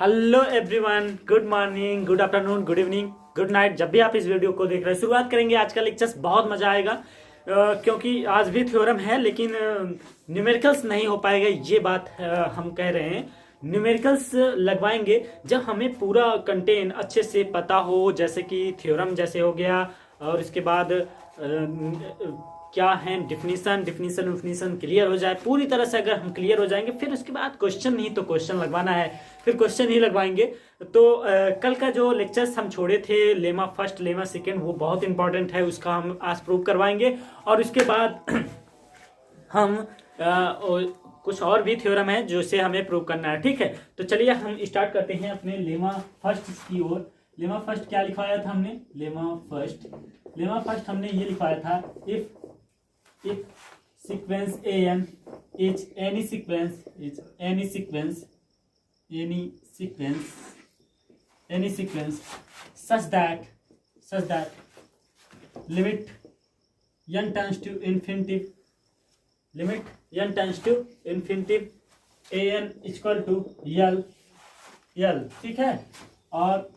Hello everyone, good morning, good afternoon, good evening, good night. जब भी आप इस वीडियो को देख रहे हैं, शुरुआत करेंगे आज का लेक्चर। बहुत मजा आएगा क्योंकि आज भी थ्योरम है लेकिन न्यूमेरिकल्स नहीं हो पाएगा। ये बात हम कह रहे हैं। न्यूमेरिकल्स लगवाएंगे जब हमें पूरा कंटेंट अच्छे से पता हो, जैसे कि थ्योरम जैसे हो गया, और इसके बाद क्या है डिफिनीशन क्लियर हो जाए पूरी तरह से। अगर हम क्लियर हो जाएंगे फिर उसके बाद क्वेश्चन नहीं तो क्वेश्चन लगवाना है, फिर क्वेश्चन ही लगवाएंगे। तो कल का जो लेक्चर्स हम छोड़े थे, लेमा फर्स्ट लेमा सेकेंड, वो बहुत इंपॉर्टेंट है, उसका हम आज प्रूव करवाएंगे। और उसके बाद हम कुछ और भी थ्योरम है जो से हमें प्रूव करना है। ठीक है, तो चलिए हम स्टार्ट करते हैं अपने लेमा फर्स्ट की ओर। लेमा फर्स्ट क्या लिखवाया था हमने? लेमा फर्स्ट हमने ये लिखवाया था, if sequence an is any sequence such that limit n tends to infinity an equal to l, ठीक है। और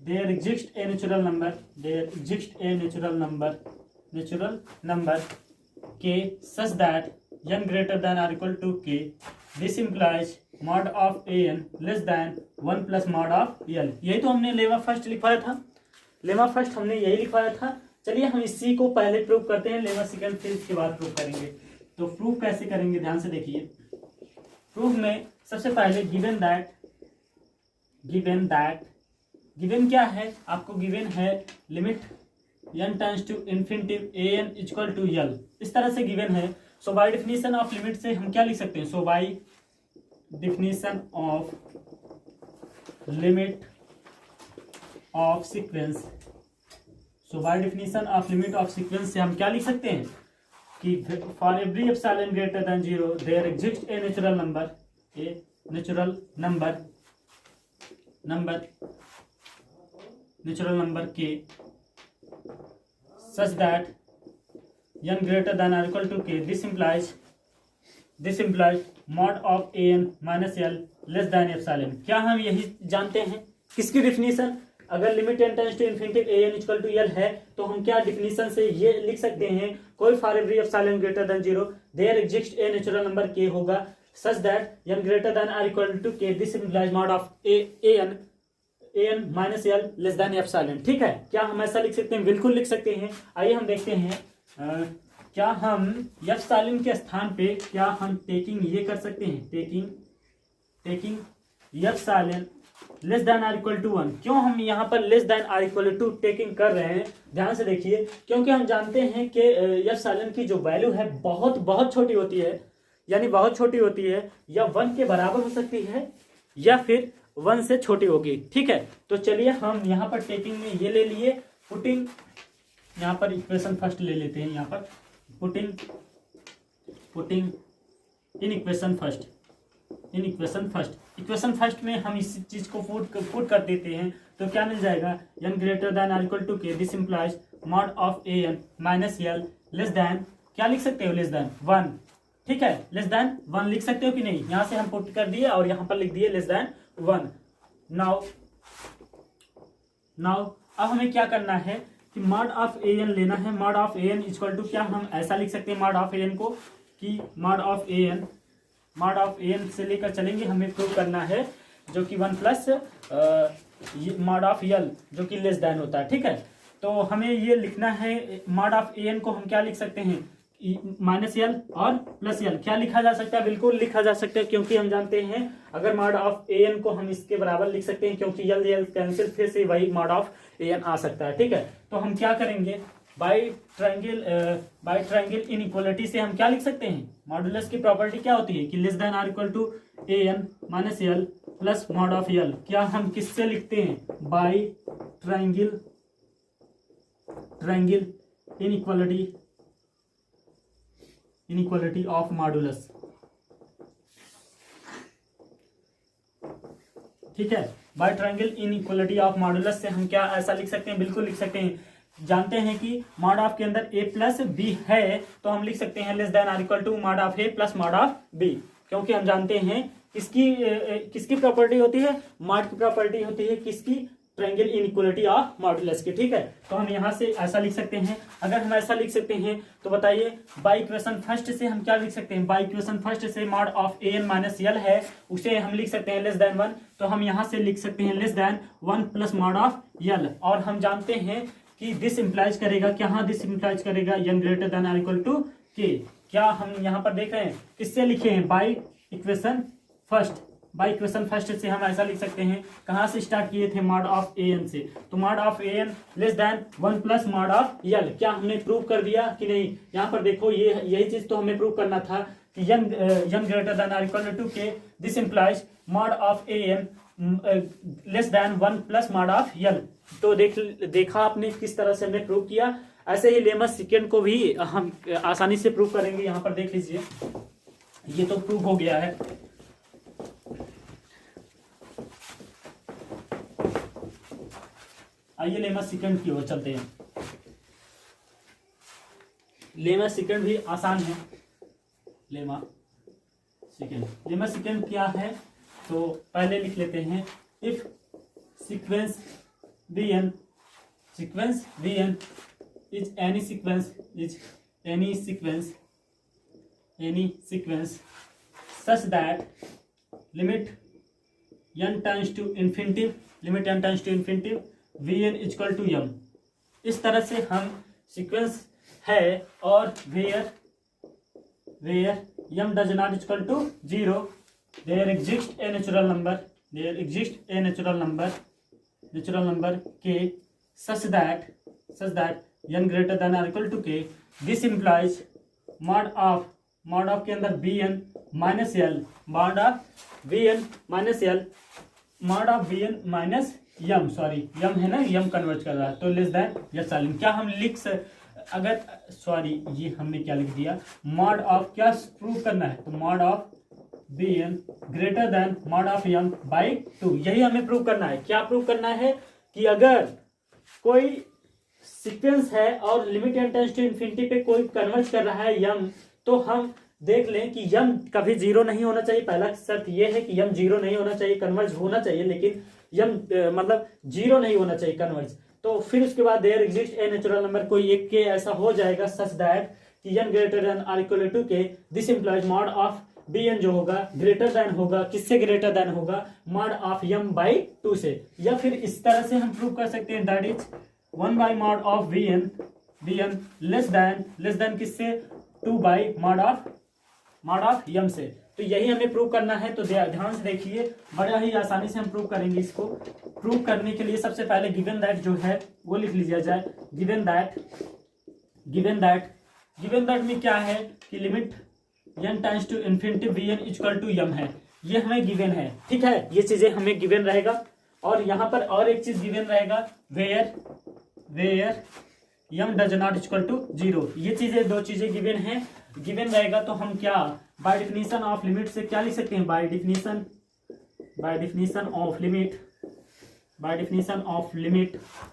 there exists a natural number k such that n greater than or equal to k. This implies mod of an less than 1 plus mod of l। यही तो हमने lemma first लिखवाया था। चलिए हम इसी को पहले प्रूव करते हैं, लेमा सेकंड फिर इसके बाद प्रूव करेंगे। तो प्रूव कैसे करेंगे, ध्यान से देखिए। प्रूफ में सबसे पहले गिवन क्या है आपको? गिवन है limit n tends to infinity an equal to l, इस तरह से गिवन है। So by definition of limit से हम क्या लिख सकते हैं? So by definition of limit of sequence से हम क्या लिख सकते हैं कि for every epsilon greater than 0 there exist a natural number k such that n greater than or equal to k. This implies mod of an minus l less than epsilon। क्या हम यही जानते हैं? किसकी डिफिनीशन? अगर limit n tends to infinity an equal to l है तो हम क्या डिफिनीशन से ये लिख सकते हैं? कोई for every epsilon greater than 0 there exist a natural number k होगा such that n greater than or equal to k. This implies mod of an minus L less than epsilon. ठीक है, क्या हम ऐसा लिख सकते हैं? बिल्कुल लिख सकते हैं। आइए हम देखते हैं क्या हम एप्सिलॉन के स्थान पे क्या हम टेकिंग ये कर सकते हैं? Taking epsilon less than or equal to 1। क्यों हम यहाँ पर less than or equal to taking कर रहे हैं? ध्यान से देखिए, क्योंकि हम जानते हैं कि एप्सिलॉन की जो वैल्यू है बहुत छोटी होती है, यानी बहुत छोटी होती है, या 1 के बराबर हो सकती है या फिर 1 से छोटी होगी। ठीक है, तो चलिए हम यहाँ पर टेकिंग में ये ले लिए, पुटिंग यहाँ पर इक्वेशन फर्स्ट ले लेते हैं। यहाँ पर पुटिंग इन इक्वेशन फर्स्ट में हम इस चीज को पुट कर देते हैं तो क्या मिल जाएगा? n greater than or equal to k। This implies mod of an minus l less than, क्या लिख सकते हो? Less than 1। ठीक है, लेस देन 1 लिख सकते हो कि नहीं? यहाँ से हम पुट कर दिए और यहाँ पर लिख दिए लेस देन 1। नाउ अब हमें क्या करना है कि मॉड ऑफ an लेना है। Mod of an equal to, क्या हम ऐसा लिख सकते हैं मॉड ऑफ an को कि मॉड ऑफ an से लेकर चलेंगे, हमें प्रूव करना है जो कि 1 प्लस मॉड ऑफ l जो कि लेस देन होता है। ठीक है, तो हमें ये लिखना है मॉड ऑफ an को हम क्या लिख सकते हैं? माइनस एल और प्लस एल। क्या लिखा जा सकता है? बिल्कुल लिखा जा सकता है, क्योंकि हम जानते हैं अगर मॉड ऑफ an को हम इसके बराबर लिख सकते हैं, क्योंकि एल कैंसिल, फिर से वही मॉड ऑफ an आ सकता है। ठीक है, तो हम क्या करेंगे? बाय ट्रायंगल इनइक्वालिटी से हम क्या लिख सकते हैं? मॉडुलस की प्रॉपर्टी क्या होती है कि less than or equal to an minus L plus mod of L. क्या हम किससे लिखते हैं? By triangle inequality of modulus. ठीक है, by triangle inequality of modulus से हम क्या ऐसा लिख सकते हैं? बिल्कुल लिख सकते हैं। जानते हैं कि मॉड ऑफ के अंदर a प्लस बी है, तो हम लिख सकते हैं less than or equal to mod of a plus mod of b, क्योंकि हम जानते हैं किसकी प्रॉपर्टी होती है, मॉड की प्रॉपर्टी होती है किसकी, ट्रायंगल इनइक्वालिटी ऑफ मॉडुलस की। ठीक है, तो हम यहाँ से ऐसा लिख सकते हैं। अगर हम ऐसा लिख सकते हैं तो बताइए बाई इक्वेशन फर्स्ट से हम क्या लिख सकते हैं, बाई इक्वेशन फर्स्ट से mod of a n minus l है, उसे हम लिख सकते हैं लेस देन 1, तो हम यहाँ से लिख सकते हैं less than 1 plus mod of l. और हम जानते हैं कि दिस इंप्लाइज करेगा क्या, हाँ दिस इंप्लाइज करेगा n greater than or equal to k. क्या हम यहाँ पर देख रहे हैं किससे लिखे हैं, by equation first. By equation first से हम ऐसा लिख सकते हैं, कहाँ से स्टार्ट किए थे, मॉड ऑफ ए एन से, तो mod of a n less than 1 plus mod of l. क्या हमने प्रूव कर दिया कि नहीं, यहाँ पर देखो ये यही चीज तो हमें प्रूव करना था कि n greater than or equal to k, this implies mod of a n less than 1 plus mod of l. तो देखा आपने किस तरह से हमने प्रूव किया। ऐसे ही लेमा सेकेंड को भी हम आसानी से प्रूव करेंगे। यहाँ पर देख लीजिए ये तो प्रूव हो गया है। आइए लेमा सेकेंड की ओर चलते हैं। लेमा सेकेंड भी आसान है। लेमा सेकेंड क्या है, तो पहले लिख लेते हैं, if sequence bn is any sequence such that limit n tends to infinity vn is equal to m। इस तरह से हम सीक्वेंस है और where m does not equal to 0 there exists a natural number k such that n greater than or equal to k। this implies mod of के अंदर bn minus l, mod of bn minus m, sorry m है ना, m convert कर रहा है, तो less than epsilon. क्या हम अगर सॉरी ये हमने क्या लिख दिया, मॉड ऑफ क्या प्रूव करना है, तो mod of bn greater than mod of m by 2, यही हमें प्रूव करना है। क्या प्रूव करना है कि अगर कोई सीक्वेंस है और limit n tends to infinity पे कोई कन्वर्ज कर रहा है m, तो हम देख लें कि m कभी जीरो नहीं होना चाहिए। पहला शर्त यह है कि m जीरो नहीं होना चाहिए, कन्वर्ज होना चाहिए, लेकिन m मतलब जीरो नहीं होना चाहिए कन्वर्ज। तो फिर उसके बाद there exist a natural number, कोई एक के ऐसा हो जाएगा सच दैट कि n greater than or equal to k, this implies mod of bn जो होगा ग्रेटर देन होगा, किससे ग्रेटर देन होगा, मॉड ऑफ m बाई 2 से। या फिर इस तरह से हम प्रूव कर सकते हैं that is 1 by mod of bn less then किससे, 2 बाई मॉड ऑफ m से। तो यही हमें प्रूव करना है। तो ध्यान से देखिए, बड़ा ही आसानी से हम प्रूव करेंगे। इसको प्रूव करने के लिए सबसे पहले गिवन दैट जो है वो लिख लिया जाए। गिवन दैट में क्या है कि limit n times to infinity vn equal to m है, ये हमें गिवन है। ठीक है, ये चीजें हमें गिवन रहेगा। और यहाँ पर और एक चीज गिवन रहेगा, where m does not equal to 0। ये चीजें दो चीजें गिवन रहेगा। तो हम क्या बाय डिफिनीशन ऑफ लिमिट से क्या लिख सकते हैं, by definition of limit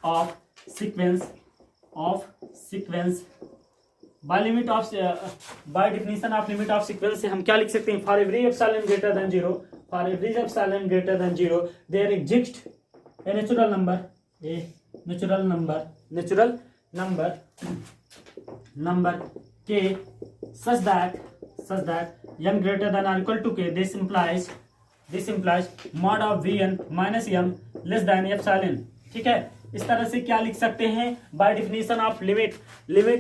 of sequence by definition of limit of sequence से हम क्या लिख सकते हैं, for every epsilon greater than 0 there exist a natural number K such that m greater than or equal to k, this implies mod of vn minus m less than epsilon। ठीक है, इस तरह से क्या लिख सकते हैं, बाय डिफिनीशन ऑफ लिमिट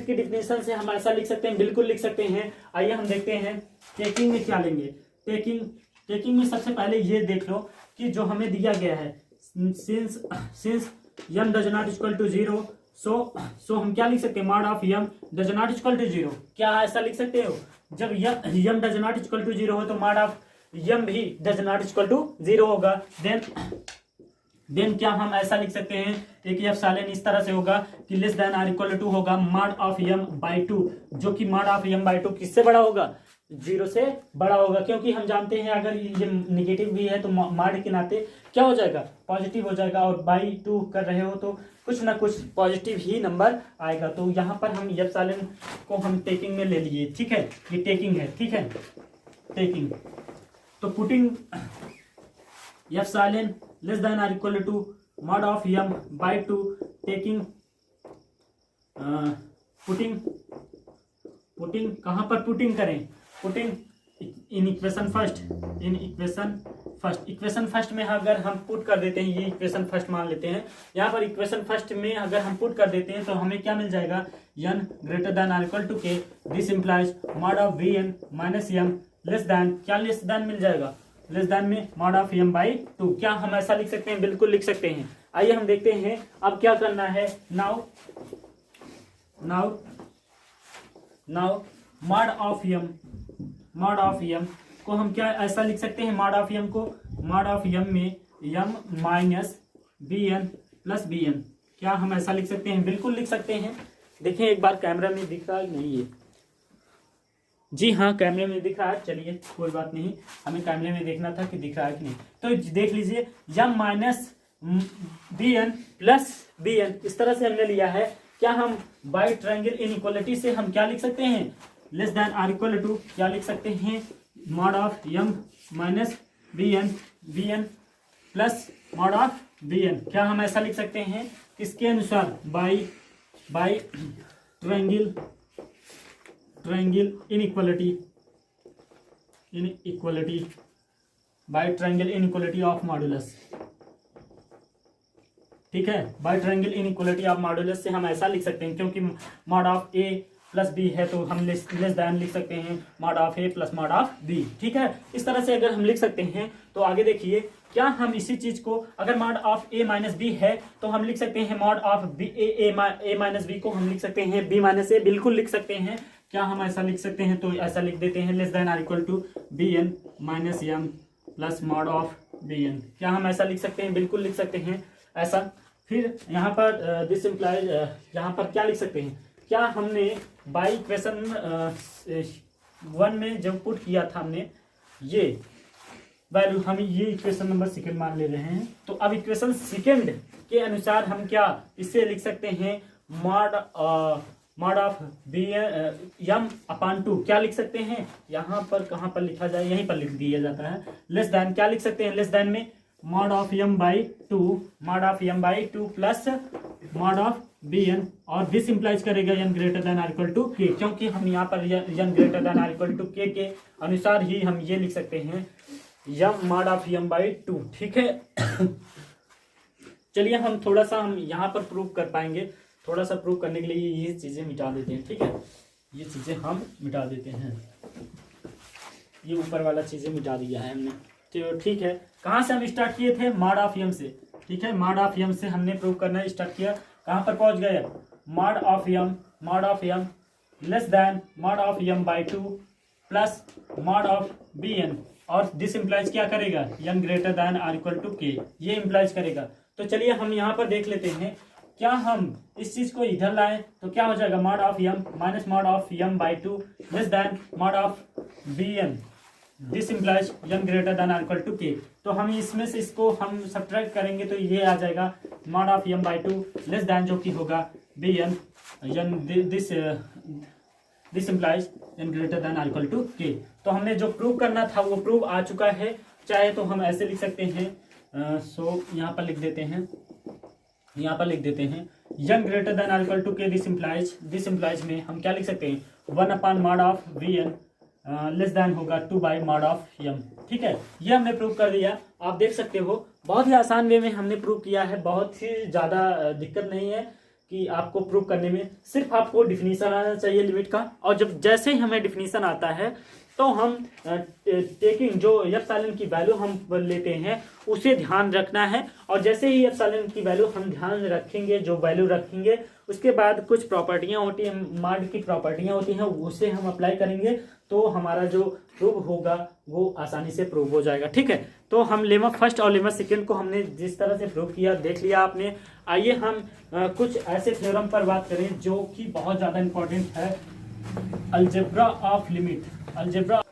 की डिफिनीशन से हम ऐसा लिख सकते हैं, बिल्कुल लिख सकते हैं। आइए हम देखते हैं टेकिंग में क्या लेंगे। टेकिंग में सबसे पहले ये देख लो कि जो हमें दिया गया है, since m does not equal to 0, so हम क्या लिख सकते हैं, mod of m does not equal to 0। क्या ऐसा लिख सकते हो, जब m does not equal to 0 हो तो मॉड ऑफ m भी डज नॉट इक्वल टू 0 होगा। देन क्या हम ऐसा लिख सकते हैं, एक एप्सिलॉन इस तरह से होगा कि less than or equal to होगा मॉड ऑफ m बाई 2, जो कि मॉड ऑफ m बाई 2 किससे बड़ा होगा, 0 से बड़ा होगा। क्योंकि हम जानते हैं अगर ये निगेटिव भी है तो मॉड के नाते क्या हो जाएगा, पॉजिटिव हो जाएगा, और बाई 2 कर रहे हो तो कुछ ना कुछ पॉजिटिव ही नंबर आएगा। तो यहाँ पर हम एप्सिलॉन को हम टेकिंग में ले लिए। ठीक है, ये टेकिंग है। ठीक है, तो putting epsilon less than or equal to mod of m by 2 taking putting कहाँ पर पुटिंग करें, पुटिंग इन इक्वेशन फर्स्ट में अगर हम पुट कर देते हैं, ये इक्वेशन फर्स्ट मान लेते हैं, यहाँ पर इक्वेशन फर्स्ट में अगर हम पुट कर देते हैं तो हमें क्या मिल जाएगा, n greater than or equal to k, this implies mod of vn minus m less than, क्या लेस देन मिल जाएगा, लेस देन में मॉड ऑफ m बाई 2। क्या हम ऐसा लिख सकते हैं, बिल्कुल लिख सकते हैं। आइए हम देखते हैं अब क्या करना है। नाउ मॉड ऑफ m को हम क्या ऐसा लिख सकते हैं, मॉड ऑफ m को, मॉड ऑफ m में m minus bn plus bn, क्या हम ऐसा लिख सकते हैं, बिल्कुल लिख सकते हैं। देखें एक बार कैमरा में दिख रहा है नहीं, ये जी हाँ कैमरे में दिख रहा है, चलिए कोई बात नहीं, हमें कैमरे में देखना था कि दिख रहा है कि नहीं। तो देख लीजिए m minus bn plus bn, इस तरह से हमने लिया है। क्या हम बाई ट्रायंगल इनइक्वालिटी से हम क्या लिख सकते हैं, less than or equal to क्या लिख सकते हैं, mod of m minus bn plus mod of bn, क्या हम ऐसा लिख सकते हैं, किसके अनुसार, by triangle inequality by triangle inequality of modulus, ठीक है, by triangle inequality of modulus से हम ऐसा लिख सकते हैं, क्योंकि mod of a plus B है तो हम लेस देन लिख सकते हैं mod of a plus mod of b, ठीक है। इस तरह से अगर हम लिख सकते हैं तो आगे देखिए, क्या हम इसी चीज को अगर mod of a minus B है तो हम लिख सकते हैं mod of a minus B को हम लिख सकते हैं b माइनस a, बिल्कुल लिख सकते हैं। क्या हम ऐसा लिख सकते हैं, तो ऐसा लिख देते हैं, less than or equal to bn minus m plus mod of bn, क्या हम ऐसा लिख सकते हैं, बिल्कुल लिख सकते हैं ऐसा। फिर यहाँ पर दिस इम्प्लाइज, यहाँ पर क्या लिख सकते हैं, क्या हमने बाई इक्वेशन 1 में जब पुट किया था हमने ये वैल्यू, हम ये इक्वेशन नंबर सेकेंड मान ले रहे हैं, तो अब इक्वेशन सेकेंड के अनुसार हम क्या इससे लिख सकते हैं, मॉड ऑफ m अपॉन 2, क्या लिख सकते हैं, यहाँ पर कहाँ पर लिखा जाए, यहीं पर लिख दिया जाता है, लेस देन, क्या लिख सकते हैं, लेस देन में mod of m by 2 plus mod of bn, और दिस इंप्लाइज करेगा n greater than or equal to k, क्योंकि हम यहाँ पर n greater than or equal to k के अनुसार ही हम ये लिख सकते हैं m mod of m by 2, ठीक है। चलिए हम थोड़ा सा हम यहाँ पर प्रूव कर पाएंगे, थोड़ा सा प्रूव करने के लिए ये चीजें मिटा देते हैं, ठीक है, ये चीजें हम मिटा देते हैं, ये ऊपर वाला चीजें मिटा दिया है हमने, तो ठीक है। कहाँ से हम स्टार्ट किए थे, मॉड ऑफ m से, ठीक है, मॉड ऑफ m से हमने प्रूव करना स्टार्ट किया, कहाँ पर पहुंच गए, mod of m less than mod of m by 2 plus mod of bn, और दिस इंप्लाइज क्या करेगा, n greater than or equal to k, ये इंप्लाइज करेगा। तो चलिए हम यहाँ पर देख लेते हैं, क्या हम इस चीज को इधर लाएं तो क्या हो जाएगा, mod of m minus mod of m by 2 less than mod of bn, this implies n greater than or equal to k। तो हम इसमें से इसको हम सब्ट्रैक्ट करेंगे तो ये आ जाएगा mod of m by 2 less than, जो कि होगा bn, this implies n greater than or equal to k। तो हमने जो प्रूव करना था वो प्रूव आ चुका है, चाहे तो हम ऐसे लिख सकते हैं, सो यहाँ पर लिख देते हैं, यहाँ पर लिख देते हैं n greater than or equal to k, this implies में हम क्या लिख सकते हैं, 1 upon mod of bn less than होगा 2 बाई मॉड ऑफ m, ठीक है। ये हमने प्रूव कर दिया, आप देख सकते हो बहुत ही आसान वे में हमने प्रूव किया है, बहुत ही ज़्यादा दिक्कत नहीं है कि आपको प्रूव करने में, सिर्फ आपको डिफिनीशन आना चाहिए लिमिट का, और जब जैसे ही हमें डिफिनीशन आता है तो हम टेकिंग जो एप्सिलॉन की वैल्यू हम लेते हैं उसे ध्यान रखना है, और जैसे ही एप्सिलॉन की वैल्यू हम ध्यान रखेंगे, जो वैल्यू रखेंगे, उसके बाद कुछ प्रॉपर्टियां होती हैं, मॉड की प्रॉपर्टियां होती हैं, उसे हम अप्लाई करेंगे तो हमारा जो प्रूव होगा वो आसानी से प्रूव हो जाएगा, ठीक है। तो हम लेमा फर्स्ट और लेमा सेकेंड को हमने जिस तरह से प्रूव किया देख लिया आपने। आइए हम कुछ ऐसे थ्योरम पर बात करें जो कि बहुत ज़्यादा इंपॉर्टेंट है, अलजेब्रा ऑफ लिमिट, अलजेब्रा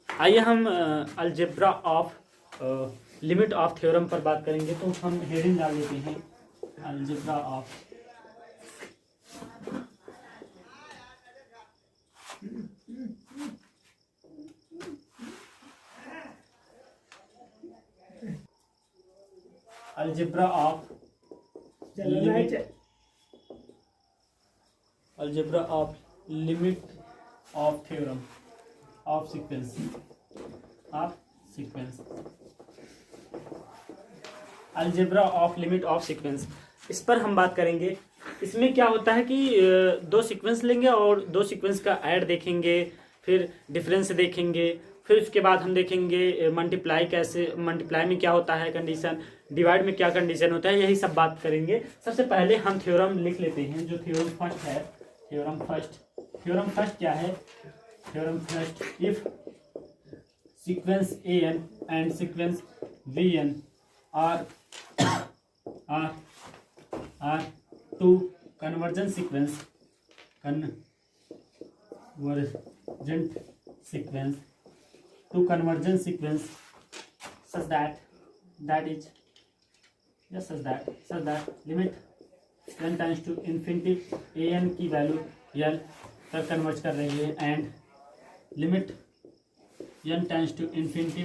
आइए हम algebra of limit of theorem पर बात करेंगे। तो हम हेडिंग डाल देते हैं algebra of algebra of limit of theorem of sequence algebra of limit of sequence, इस पर हम बात करेंगे। इसमें क्या होता है कि दो सीक्वेंस लेंगे और दो सीक्वेंस का ऐड देखेंगे, फिर डिफरेंस देखेंगे, फिर उसके बाद हम देखेंगे मल्टीप्लाई कैसे, मल्टीप्लाई में क्या होता है कंडीशन, डिवाइड में क्या कंडीशन होता है, यही सब बात करेंगे। सबसे पहले हम थ्योरम लिख लेते हैं। जो थ्योरम फर्स्ट है, थ्योरम फर्स्ट क्या है? Theorem first, if sequence an and sequence bn are two convergent sequence such that limit n tends to infinity an की वैल्यू l तक कन्वर्ज कर रही है and limit n tends to infinity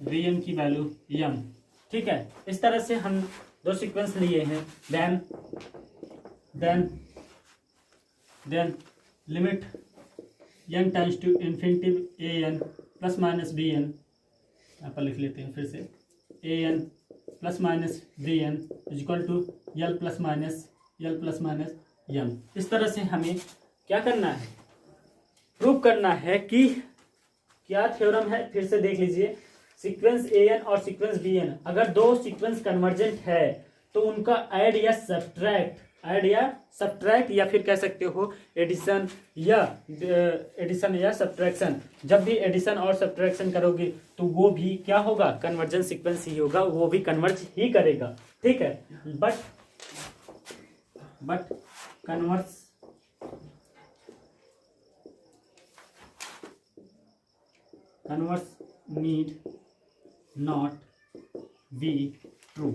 vn की value m। ठीक है, इस तरह से हम दो सीक्वेंस लिए हैं। Then limit n tends to infinity an plus minus bn, यहाँ पर लिख लेते हैं फिर से, an plus minus bn is equal to l plus minus m। इस तरह से हमें क्या करना है? प्रूव करना है कि क्या थ्योरम है। फिर से देख लीजिए, सीक्वेंस an और सीक्वेंस bn अगर दो सीक्वेंस कन्वर्जेंट है तो उनका ऐड या सब्ट्रैक्ट या फिर कह सकते हो एडिशन या सब्ट्रैक्शन। जब भी एडिशन और सब्ट्रैक्शन करोगे तो वो भी क्या होगा? कन्वर्जेंट सीक्वेंस ही होगा, वो भी कन्वर्ज ही करेगा। ठीक है, but converse need not be true.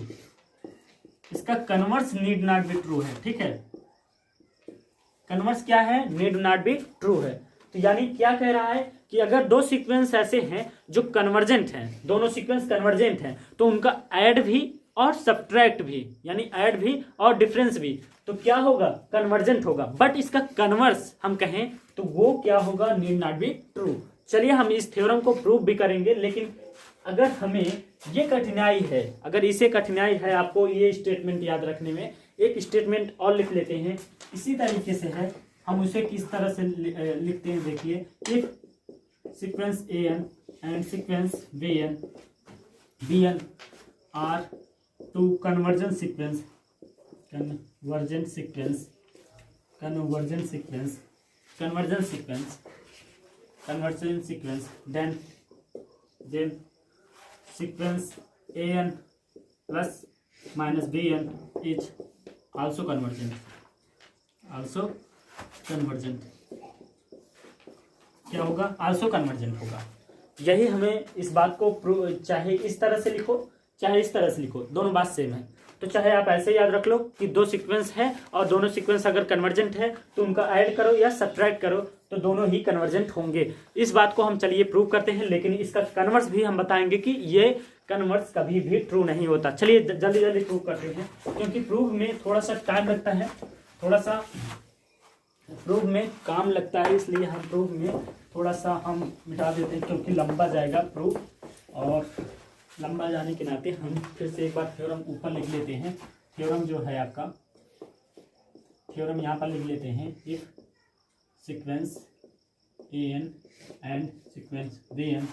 इसका converse need not be true है। ठीक है, कन्वर्स क्या है? नीड नॉट बी ट्रू है। तो यानी क्या कह रहा है कि अगर दो सीक्वेंस ऐसे हैं जो कन्वर्जेंट हैं, दोनों सीक्वेंस कन्वर्जेंट हैं, तो उनका ऐड भी और सब्ट्रैक्ट भी, यानी ऐड भी और डिफरेंस भी, तो क्या होगा? कन्वर्जेंट होगा। बट इसका कन्वर्स हम कहें तो वो क्या होगा? Need not be true. चलिए हम इस थ्योरम को प्रूव भी करेंगे, लेकिन अगर हमें ये कठिनाई है, अगर इसे कठिनाई है आपको ये स्टेटमेंट याद रखने में, एक स्टेटमेंट और लिख लेते हैं। इसी तरीके से है, हम उसे किस तरह से लिखते हैं देखिए। If sequence an and sequence bn are two convergent sequence then sequence an plus minus bn is also convergent। क्या होगा? also convergent होगा। यही हमें इस बात को चाहे इस तरह से लिखो चाहे इस तरह से लिखो, दोनों बात सेम है। तो चाहे आप ऐसे याद रख लो कि दो सीक्वेंस है और दोनों सीक्वेंस अगर कन्वर्जेंट है तो उनका ऐड करो या सब्ट्रैक्ट करो तो दोनों ही कन्वर्जेंट होंगे। इस बात को हम चलिए प्रूव करते हैं, लेकिन इसका कन्वर्स भी हम बताएंगे कि ये कन्वर्स कभी भी ट्रू नहीं होता। चलिए जल्दी जल्दी प्रूव करते हैं, क्योंकि प्रूव में थोड़ा सा टाइम लगता है, थोड़ा सा प्रूव में काम लगता है, इसलिए हम प्रूव में थोड़ा सा हम मिटा देते हैं, क्योंकि लंबा जाएगा प्रूव। और लंबा जाने के नाते हम फिर से एक बार थ्योरम ऊपर लिख लेते हैं। थ्योरम जो है आपका, थ्योरम यहाँ पर लिख लेते हैं। If sequence an and sequence bn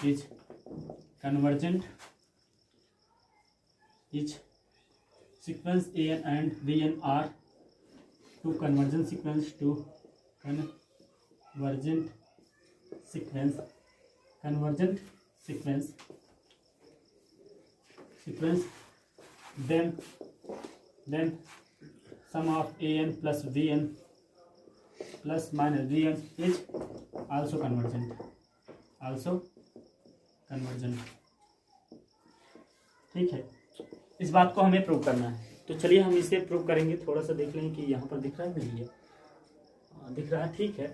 is convergent, is sequence an and bn are two convergent sequence then sum of an plus bn plus minus bn is also convergent। ठीक है, इस बात को हमें प्रूव करना है। तो चलिए हम इसे प्रूव करेंगे। थोड़ा सा देख लें कि यहाँ पर दिख रहा है, नहीं है, दिख रहा है। ठीक है,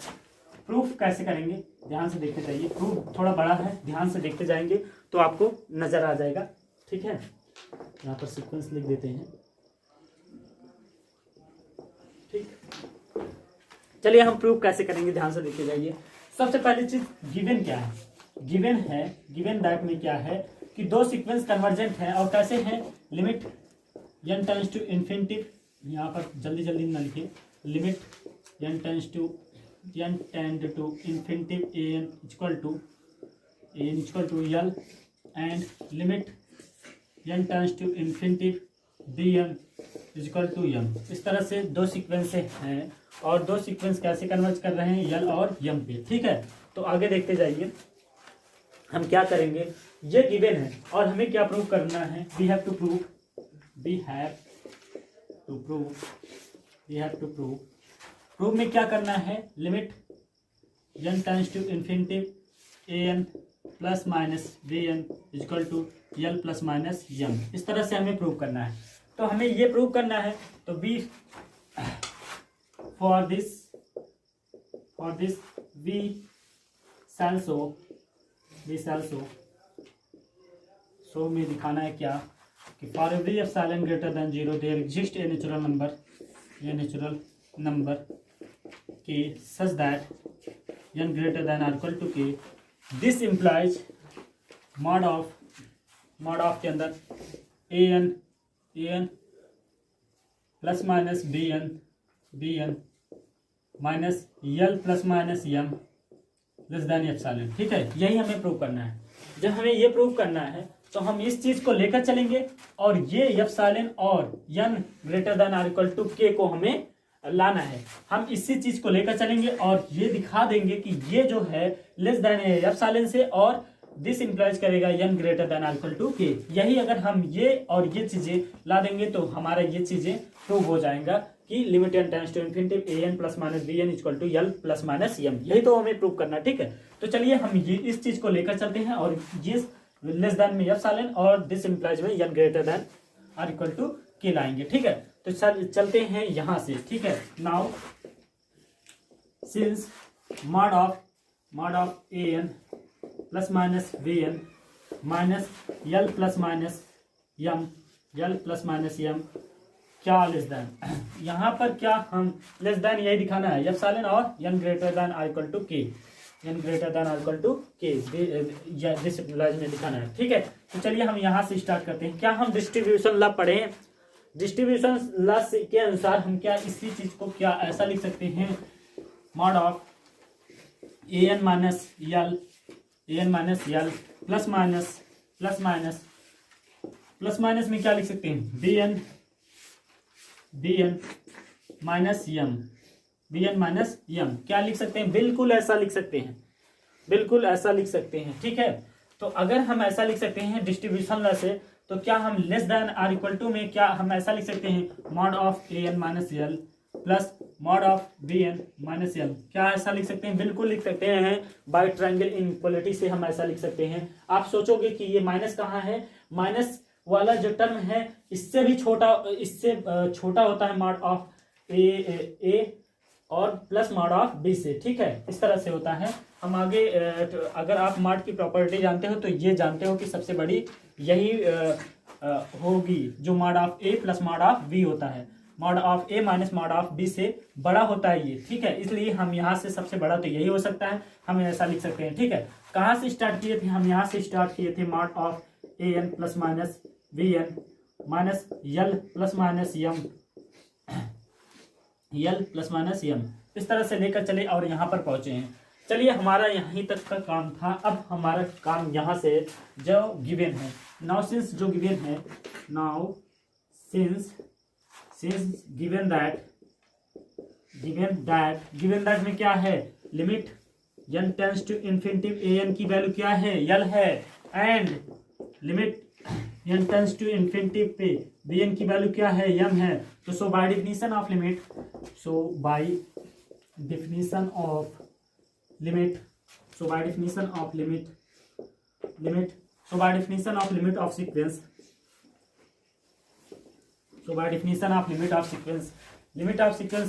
प्रूफ कैसे करेंगे ध्यान से देखते जाइए। प्रूफ थोड़ा बड़ा है, ध्यान से देखते जाएंगे तो आपको नजर आ जाएगा। ठीक है, यहाँ पर सीक्वेंस लिख देते हैं। ठीक, चलिए हम प्रूफ कैसे करेंगे ध्यान से देखते जाइए। सबसे पहली चीज गिवन क्या है, गिवन है, गिवन दैट में क्या है कि दो सीक्वेंस कन्वर्जेंट है और कैसे हैं, limit n tends to infinity, यहाँ पर जल्दी जल्दी ना लिखिए, limit n tend to infinity an equal to l and limit n tends to infinity bn equal to m। इस तरह से दो सीक्वेंस हैं और दो सीक्वेंस कैसे कन्वर्ज कर रहे हैं, l और m पे। ठीक है, तो आगे देखते जाइए हम क्या करेंगे। ये गिवन है और हमें क्या प्रूव करना है, वी हैव टू प्रूव में क्या करना है, limit n tends to infinity an plus minus bn equal to l plus minus m। इस तरह से हमें प्रूव करना है। तो हमें ये प्रूव करना है, तो be for this we shall show में दिखाना है क्या कि for every epsilon greater than 0 there exist a natural number k such that n greater than और equal to k। This implies mod of के अंदर an plus minus bn minus l plus minus m less than epsilon. ठीक है, यही हमें prove करना है। जब हमें ये प्रूव करना है तो हम इस चीज को लेकर चलेंगे और ये एप्सिलॉन और n ग्रेटर देन और इक्वल टू k को हमें लाना है। हम इसी चीज को लेकर चलेंगे और ये दिखा देंगे कि ये जो है लेस देन एप्सिलॉन से और दिस इंप्लाइज करेगा n ग्रेटर देन और इक्वल टू k। यही अगर हम ये और ये चीजें ला देंगे तो हमारा ये चीजें प्रूव हो जाएगा कि limit n tends to infinity an plus minus bn equal to l plus minus m। यही तो हमें प्रूव करना है। ठीक है, तो चलिए हम ये इस चीज को लेकर चलते हैं और ये लेस देन में एप्सिलॉन और दिस इंप्लाइज में n ग्रेटर देन और इक्वल टू k लाएंगे। ठीक है, तो चलते हैं यहां से। ठीक है, now since mod of an plus minus bn minus l plus minus m क्या लेस देन, यहाँ पर क्या हम लेस देन यही दिखाना है एप्सिलॉन और n ग्रेटर देन और equal to k, this implies में दिखाना है। ठीक है, तो चलिए हम यहाँ से स्टार्ट करते हैं। क्या हम डिस्ट्रीब्यूशन लॉ पढ़े हैं, डिस्ट्रीब्यूशन लॉ के अनुसार हम क्या इसी चीज को क्या ऐसा लिख सकते हैं, mod of an minus l plus minus में क्या लिख सकते हैं, bn माइनस m क्या लिख सकते हैं, बिल्कुल ऐसा लिख सकते हैं। ठीक है, तो अगर हम ऐसा लिख सकते हैं डिस्ट्रीब्यूशन लॉ से, तो क्या हम लेस देन और इक्वल टू में क्या हम ऐसा लिख सकते हैं, mod of an minus l plus mod of bn minus m। क्या ऐसा लिख सकते हैं, बिल्कुल लिख सकते हैं। बाय ट्रायंगल इनइक्वालिटी से हम ऐसा लिख सकते हैं। आप सोचोगे कि ये माइनस कहाँ है, माइनस वाला जो टर्म है इससे भी छोटा, इससे छोटा होता है मॉड ऑफ a और प्लस मॉड ऑफ b से। ठीक है, इस तरह से होता है। हम आगे अगर आप मॉड की प्रॉपर्टी जानते हो तो ये जानते हो कि सबसे बड़ी यही होगी जो mod of a plus mod of b होता है। Mod of a minus mod of b से बड़ा होता है ये। ठीक है, इसलिए हम यहाँ से सबसे बड़ा तो यही हो सकता है, हम ऐसा लिख सकते हैं। ठीक है, कहाँ से स्टार्ट किए थे, हम यहाँ से स्टार्ट किए थे mod of an plus minus bn minus l plus minus m इस तरह से लेकर चले और यहाँ पर पहुंचे हैं। चलिए, हमारा यहीं तक का काम था। अब हमारा काम यहाँ से जो गिवन है, नाउ सिंस जो गिवन है, नाउ सिंस गिवन दैट में क्या है, limit n tends to infinity an की वैल्यू क्या है, l है, and limit n tends to infinity पे bn की वैल्यू क्या है, m है। तो so by definition of limit of sequence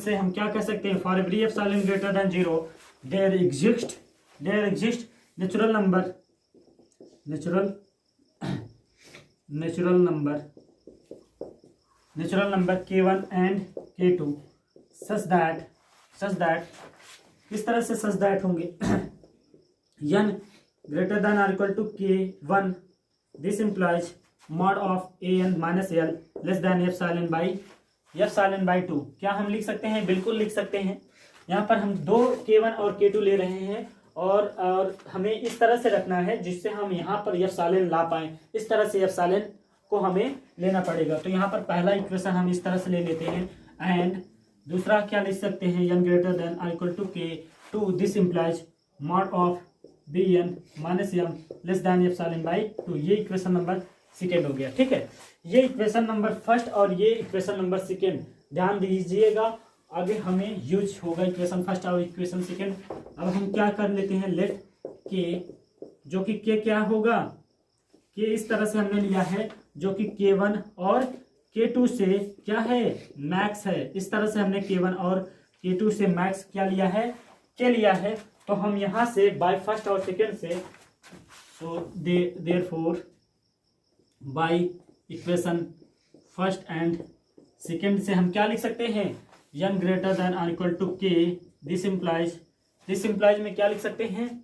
से हम क्या कह सकते हैं, for every epsilon greater than 0 there exist natural number K1 and K2 such that किस तरह से सच दैट होंगे n greater than or equal to K1, this implies mod of an minus L less than epsilon by 2। क्या हम लिख सकते हैं? बिल्कुल लिख सकते हैं। यहाँ पर हम दो K1 और K2 ले रहे हैं और हमें इस तरह से रखना है जिससे हम यहाँ पर एप्सिलॉन ला पाए। इस तरह से एप्सिलॉन को हमें लेना पड़ेगा। तो यहाँ पर पहला इक्वेशन हम इस तरह से ले लेते हैं एंड दूसरा क्या लिख सकते हैं n greater than or equal to K2, this implies mod of Bn minus m less than epsilon by 2। ये इक्वेशन नंबर सेकेंड हो गया। ठीक है, ये इक्वेशन नंबर फर्स्ट और ये इक्वेशन नंबर सेकेंड ध्यान दीजिएगा। आगे हमें यूज होगा इक्वेशन फर्स्ट और इक्वेशन सेकेंड। अब हम क्या कर लेते हैं, लेट के जो कि के क्या होगा, के इस तरह से हमने लिया है जो कि K1 और K2 से क्या है, मैक्स है। इस तरह से हमने K1 और K2 से मैक्स क्या लिया है, के लिया है। तो हम यहाँ से बाय फर्स्ट और सेकेंड से so therefore by equation first and second से हम क्या लिख सकते हैं, n greater than or equal to K, this implies में क्या लिख सकते हैं,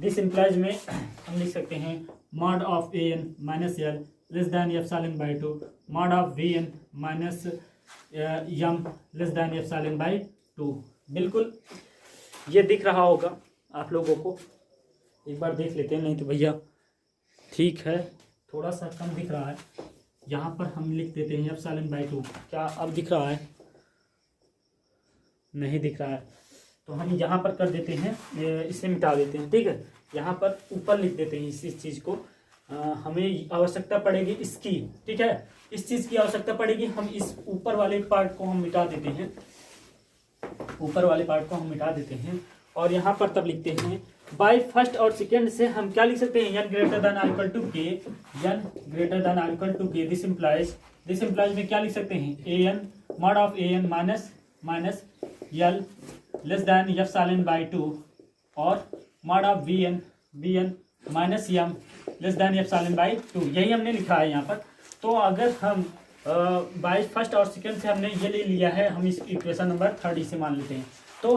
दिस इम्प्लाइज में हम लिख सकते हैं mod of an minus L less than epsilon by 2, mod of Vn minus m less than epsilon by 2। बिल्कुल ये दिख रहा होगा आप लोगों को, एक बार देख लेते हैं। नहीं तो भैया ठीक है, थोड़ा सा कम दिख रहा है। यहाँ पर हम लिख देते हैं एप्सिलॉन बाई 2। क्या अब दिख रहा है? नहीं दिख रहा है। तो हम यहाँ पर कर देते हैं, इसे मिटा देते हैं। ठीक है, यहाँ पर ऊपर लिख देते हैं इस चीज़ को। हमें आवश्यकता पड़ेगी इसकी। ठीक है, इस चीज़ की आवश्यकता पड़ेगी। हम इस ऊपर वाले पार्ट को हम मिटा देते हैं, ऊपर वाले पार्ट को हम मिटा देते हैं और यहाँ पर तब लिखते हैं बाय फर्स्ट और सेकेंड से हम क्या लिख सकते हैं, n greater than or equal to K, n greater than or equal to K, this implies में क्या लिख सकते हैं, an mod of an minus L less than epsilon by 2 और mod of Bn minus m less than epsilon by 2। यही हमने लिखा है यहाँ पर। तो अगर हम बाय फर्स्ट और सेकेंड से हमने ये ले लिया है, हम इस इक्वेशन नंबर थर्ड इसे मान लेते हैं। तो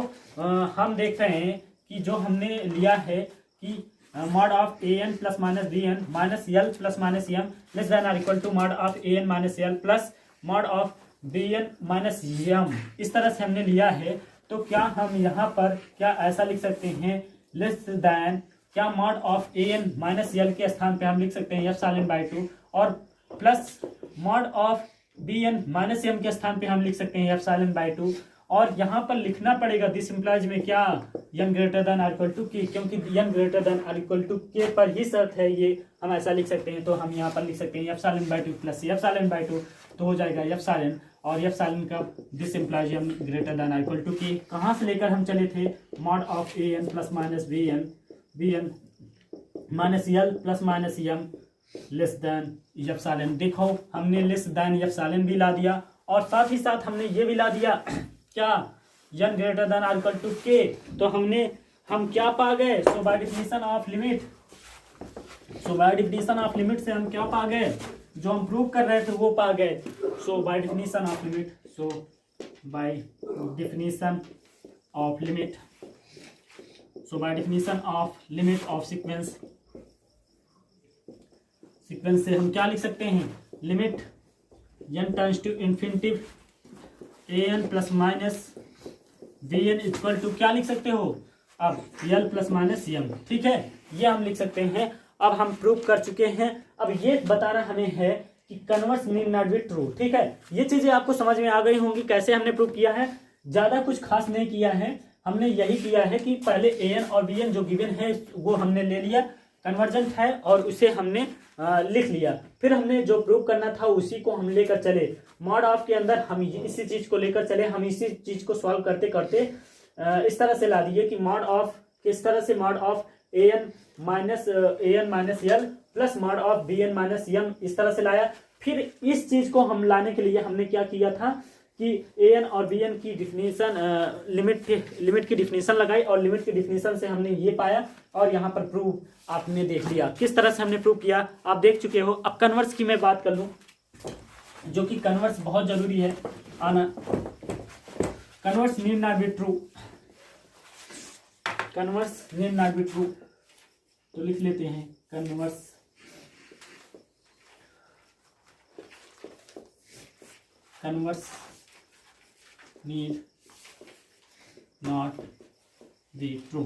हम देख रहे हैं कि जो हमने लिया है कि mod of an plus minus bn minus l plus minus m less than or equal to mod of an minus l plus mod of bn minus m, इस तरह से हमने लिया है। तो क्या हम यहाँ पर क्या ऐसा लिख सकते हैं, लेस दैन क्या mod of an minus l के स्थान पे हम लिख सकते हैं एप्सिलॉन बाई 2 और plus mod of bn minus m के स्थान पे हम लिख सकते हैं एप्सिलॉन बाई 2। और यहाँ पर लिखना पड़ेगा दिस इम्प्लाइज में क्या, n greater than or equal to K, क्योंकि n greater than or equal to K पर ही शर्त है, ये हम ऐसा लिख सकते हैं। तो हम यहाँ पर लिख सकते हैं epsilon by 2 plus epsilon by 2, तो हो जाएगा एप्सिलॉन और एप्सिलॉन का this implies n greater than or equal to K. कहाँ से लेकर हम चले थे, mod of an plus minus bn minus l plus minus m less than epsilon. देखो हमने लेस दैन एप्सिलॉन भी ला दिया और साथ ही साथ हमने ये भी ला दिया क्या, n greater than or equal to K. तो हम क्या पा गए, so by definition of limit से हम क्या पा गए, जो हम प्रूव कर रहे थे वो पा गए। So by definition of limit of sequence से हम क्या लिख सकते हैं, limit n tends to infinity an plus minus bn equal to क्या लिख सकते हो, अब l प्लस माइनस m। ठीक है, ये हम लिख सकते हैं। अब हम प्रूव कर चुके हैं। अब ये बताना हमें है कि converse need not be true. ठीक है, ये चीजें आपको समझ में आ गई होंगी कैसे हमने प्रूव किया है। ज्यादा कुछ खास नहीं किया है, हमने यही किया है कि पहले an और bn जो गिवन है वो हमने ले लिया, कन्वर्जेंट है और उसे हमने लिख लिया। फिर हमने जो प्रूव करना था उसी को हम लेकर चले, मॉड ऑफ के अंदर हम इसी चीज को लेकर चले। हम इसी चीज को सॉल्व करते करते इस तरह से ला दिए कि मॉड ऑफ किस तरह से, mod of an minus l plus mod of bn minus m, इस तरह से लाया। फिर इस चीज को हम लाने के लिए हमने क्या किया था कि ए एन और बी एन की डिफिनीशन लिमिट की डिफिनीशन लगाई और लिमिट की डिफिनीशन से हमने ये पाया और यहाँ पर प्रूव आपने देख लिया। किस तरह से हमने प्रूव किया आप देख चुके हो। अब कन्वर्स की मैं बात कर लूँ, जो कि कन्वर्स बहुत जरूरी है आना। Converse need not be true, converse need not be true, तो लिख लेते हैं converse need not be true.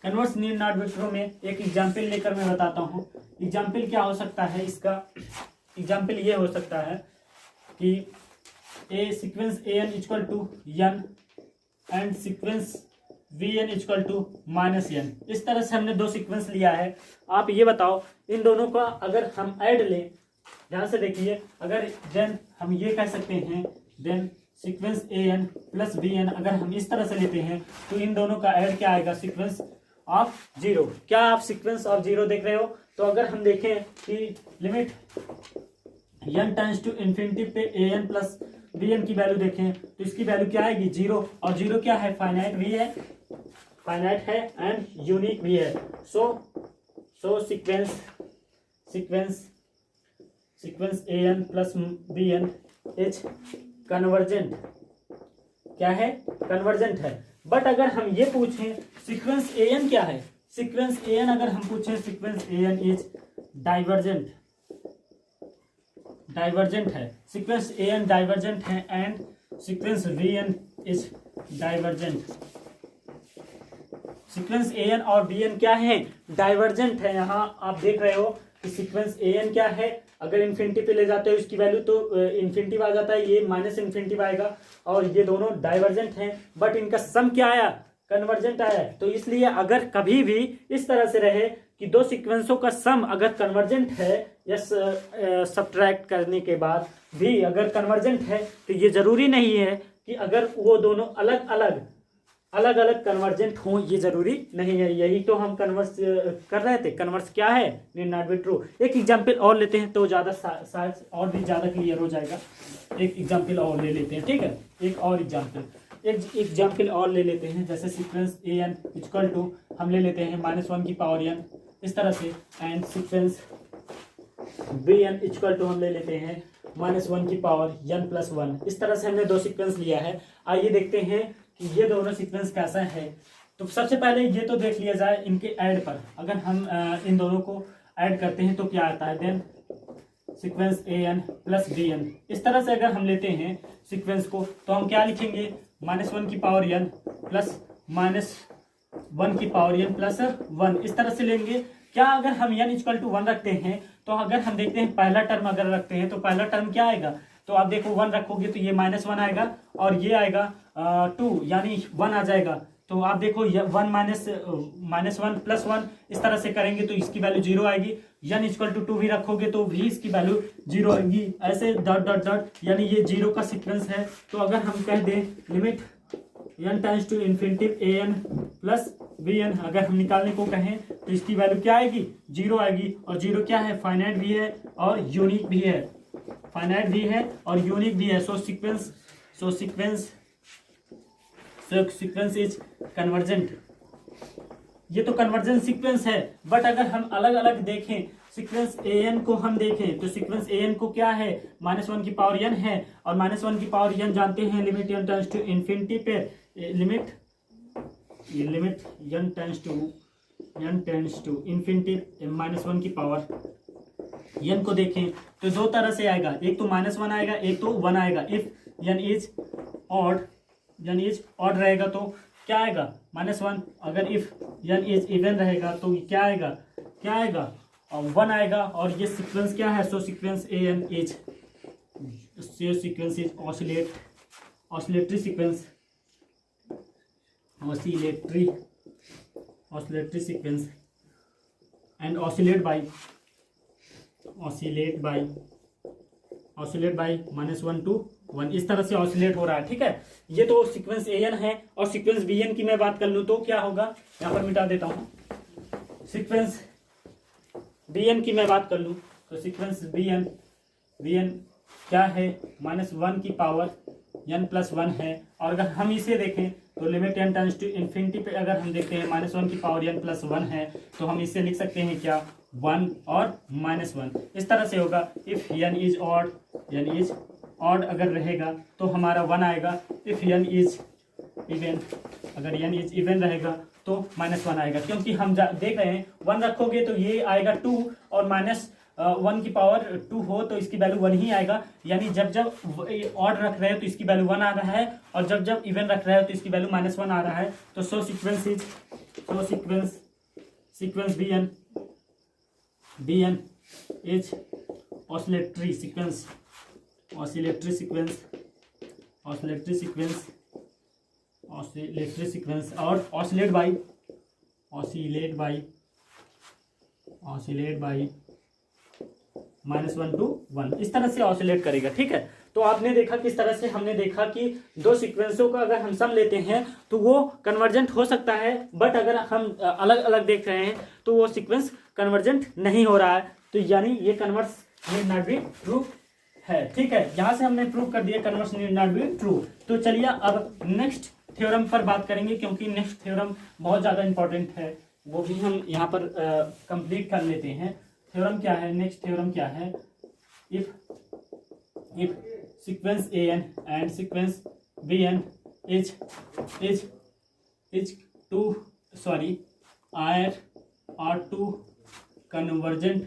Converse need not be true में एक एग्जाम्पल लेकर मैं बताता हूँ। एग्जाम्पल क्या हो सकता है इसका, एग्जाम्पल ये हो सकता है कि a sequence A N equal to n and sequence V N equal to minus n. इस तरह से हमने दो सीक्वेंस लिया है। आप ये बताओ इन दोनों का अगर हम ऐड लें, ध्यान से देखिए, अगर देन हम ये कह सकते हैं then sequence A N plus B N अगर हम इस तरह से लेते हैं तो इन दोनों का ऐड क्या आएगा, सीक्वेंस ऑफ जीरो। क्या आप सीक्वेंस ऑफ जीरो देख रहे हो? तो अगर हम देखें कि limit N tends to infinity पे A N plus B N की वैल्यू देखें तो इसकी वैल्यू क्या आएगी, जीरो। और जीरो क्या है, फाइनाइट भी है, फाइनाइट है एंड यूनिक भी है। So sequence A N plus B n is convergent. क्या है, कन्वर्जेंट है। बट अगर हम ये पूछें सीक्वेंस ए एन क्या है, सीक्वेंस ए एन अगर हम पूछें sequence A N is divergent, divergent है। सीक्वेंस ए एन डाइवर्जेंट है and sequence we N is divergent. Sequence A N और बी एन क्या है, डाइवर्जेंट है। यहाँ आप देख रहे हो कि सीक्वेंस ए एन क्या है, अगर इन्फिनिटी पे ले जाते हो इसकी वैल्यू तो इन्फिनिटी आ जाता है, ये माइनस इन्फिनिटी आएगा और ये दोनों डाइवर्जेंट हैं। बट इनका सम क्या आया, कन्वर्जेंट आया। तो इसलिए अगर कभी भी इस तरह से रहे कि दो सीक्वेंसों का सम अगर कन्वर्जेंट है या सब्ट्रैक्ट करने के बाद भी अगर कन्वर्जेंट है तो ये जरूरी नहीं है कि अगर वो दोनों अलग अलग कन्वर्जेंट हो, ये जरूरी नहीं है। यही तो हम कन्वर्स कर रहे थे। कन्वर्स क्या है, नीड नॉट बी ट्रू। एक एग्जांपल और लेते हैं तो ज़्यादा शायद और भी ज़्यादा क्लियर हो जाएगा। एक एग्जांपल और ले लेते हैं, ठीक है। एक एग्जाम्पल और ले लेते हैं, जैसे sequence A N equal to हम ले लेते हैं -1 की पावर एन, इस तरह से, and sequence B N equal to हम ले लेते हैं -1 की पावर एन प्लस 1। इस तरह से हमने दो सीक्वेंस लिया है। आइए देखते हैं कि ये दोनों सीक्वेंस कैसा है। तो सबसे पहले ये तो देख लिया जाए इनके ऐड पर। अगर हम इन दोनों को ऐड करते हैं तो क्या आता है, then sequence A N plus B n. इस तरह से अगर हम लेते हैं सीक्वेंस को तो हम क्या लिखेंगे, -1 की पावर एन प्लस -1 की पावर एन प्लस 1। इस तरह से लेंगे। क्या अगर हम एन इक्वल टू 1 रखते हैं तो अगर हम देखते हैं पहला टर्म अगर रखते हैं तो पहला टर्म क्या आएगा, तो आप देखो 1 रखोगे तो ये -1 आएगा और ये आएगा 2 यानी 1 आ जाएगा। तो आप देखो 1 -1 प्लस 1 इस तरह से करेंगे तो इसकी वैल्यू 0 आएगी। एन इक्वल टू 2 भी रखोगे तो भी इसकी वैल्यू 0 आएगी। ऐसे डॉट डॉट डॉट, यानी ये 0 का सीक्वेंस है। तो अगर हम कह दें limit N tends to infinity A N plus B N, अगर हम निकालने को कहें तो इसकी वैल्यू क्या आएगी, 0 आएगी। और 0 क्या है, फाइनाइट भी है और यूनिक भी है, फाइनाइट भी है और यूनिक भी है। So sequence is convergent. ये तो कन्वर्जेंट सीक्वेंस है। बट अगर हम अलग अलग देखें, सीक्वेंस ए एन को हम देखें तो सीक्वेंस ए एन को क्या है, -1 की पावर एन है और -1 की पावर एन जानते हैं limit N tends to infinity पे limit N tends to infinity -1 की पावर एन को देखें तो दो तरह से आएगा, एक तो -1 आएगा, एक तो 1 आएगा। इफ एन इज ऑड रहेगा तो क्या आएगा, -1। अगर इफ एन इज इवन रहेगा तो क्या आएगा और 1 आएगा। और ये सीक्वेंस क्या है, so sequence A N is oscillatory sequence, oscillatory sequence and oscillate by -1 to 1। इस तरह से ऑसिलेट हो रहा है, ठीक है। ये तो सीक्वेंस ए एन है। और सीक्वेंस बी एन की मैं बात कर लूं तो क्या होगा, यहां पर मिटा देता हूं। सीक्वेंस बी एन की मैं बात कर लूं तो सीक्वेंस बी एन क्या है, -1 की पावर n+1 है। और अगर हम इसे देखें तो limit n tends to infinity पे अगर हम देखते हैं -1 की पावर n+1 है, तो हम इसे लिख सकते हैं क्या, 1 और -1। इस तरह से होगा। इफ n इज ऑड अगर रहेगा तो हमारा 1 आएगा। इफ n इज इवन, अगर n इज इवन रहेगा तो -1 आएगा, क्योंकि हम देख रहे हैं 1 रखोगे तो ये आएगा 2 और -1 की पावर 2 हो तो इसकी वैल्यू 1 ही आएगा। यानी जब जब ऑड रख रहे हो तो इसकी वैल्यू 1 आ रहा है, और जब जब इवन रख रहे हो तो इसकी वैल्यू -1 आ रहा है। तो sequence bn is oscillatory sequence और ऑसिलेट बाई -1 to 1 इस तरह से ऑसिलेट करेगा। ठीक है, तो आपने देखा किस तरह से हमने देखा कि दो सीक्वेंसों का अगर हम सम लेते हैं तो वो कन्वर्जेंट हो सकता है, बट अगर हम अलग अलग देख रहे हैं तो वो सीक्वेंस कन्वर्जेंट नहीं हो रहा है। तो यानी ये converse need not be true है। ठीक है, यहां से हमने प्रूव कर दिया converse need not be true. तो चलिए अब नेक्स्ट थ्योरम पर बात करेंगे, क्योंकि नेक्स्ट थ्योरम बहुत ज्यादा इंपॉर्टेंट है, वो भी हम यहाँ पर कंप्लीट कर लेते हैं। थ्योरम क्या है, नेक्स्ट थ्योरम क्या है, if sequence an and sequence bn are two convergent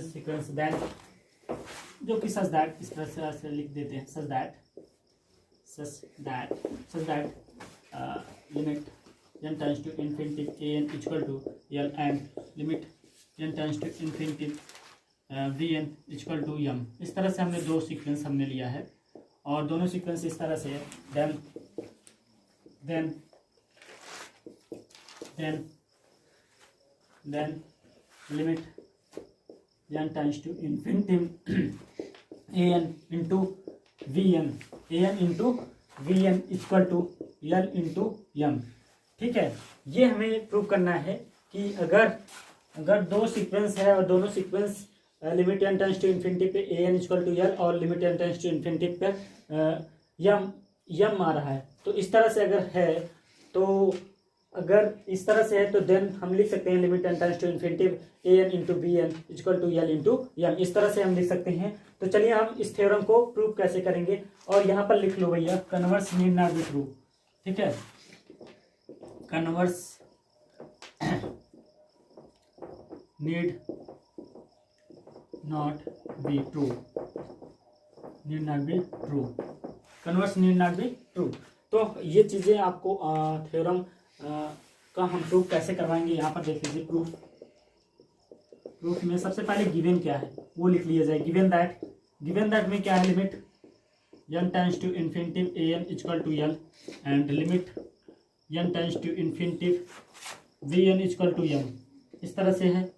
sequence then, जो कि सच दैट इस तरह से लिख देते हैं, such that limit n tends to infinity an equal to l and limit n tends to infinity vn equal to m। इस तरह से हमने दो सीक्वेंस हमने लिया है, और दोनों सीक्वेंस इस तरह से है। Then limit n tends to infinity an into vn equal to l into m। ठीक है, ये हमें प्रूव करना है कि अगर दो सीक्वेंस है और दोनों sequence limit n tends to infinity पे an इक्वल टू l और limit n tends to infinity पे m आ रहा है, तो इस तरह से अगर है, तो अगर इस तरह से है तो देन हम लिख सकते हैं limit n tends to infinity an into bn equal to l into m। इस तरह से हम लिख सकते हैं। तो चलिए हम इस थ्योरम को प्रूव कैसे करेंगे, और यहाँ पर लिख लो भैया, converse need not be true. ठीक है, converse need not be true, converse need not be true. तो ये चीजें आपको थ्योरम का हम प्रूफ कैसे करवाएंगे, यहाँ पर देख लीजिए। प्रूफ में सबसे पहले गिवन क्या है वो लिख लिया जाए। गिवन दैट में क्या है, limit n tends to infinity an equal to l and limit n tends to infinity vn equal to m। इस तरह से है,